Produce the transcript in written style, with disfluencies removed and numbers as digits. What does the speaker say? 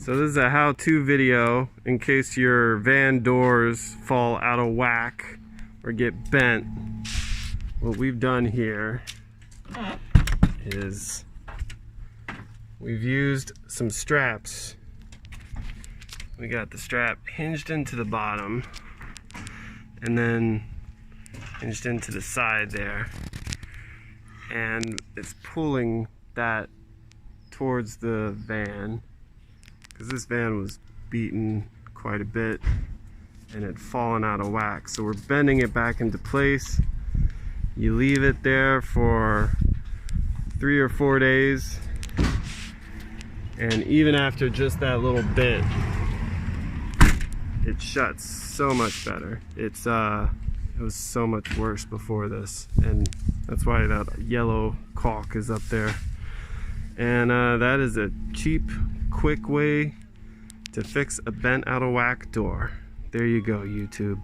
So this is a how-to video in case your van doors fall out of whack or get bent. What we've done here is we've used some straps. We got the strap hinged into the bottom and then hinged into the side there, and it's pulling that towards the van because this van was beaten quite a bit and had fallen out of whack. So we're bending it back into place. You leave it there for 3 or 4 days, and even after just that little bit, it shuts so much better. It was so much worse before this, and that's why that yellow caulk is up there. And that is a cheap, quick way to fix a bent out of whack door. There you go, YouTube.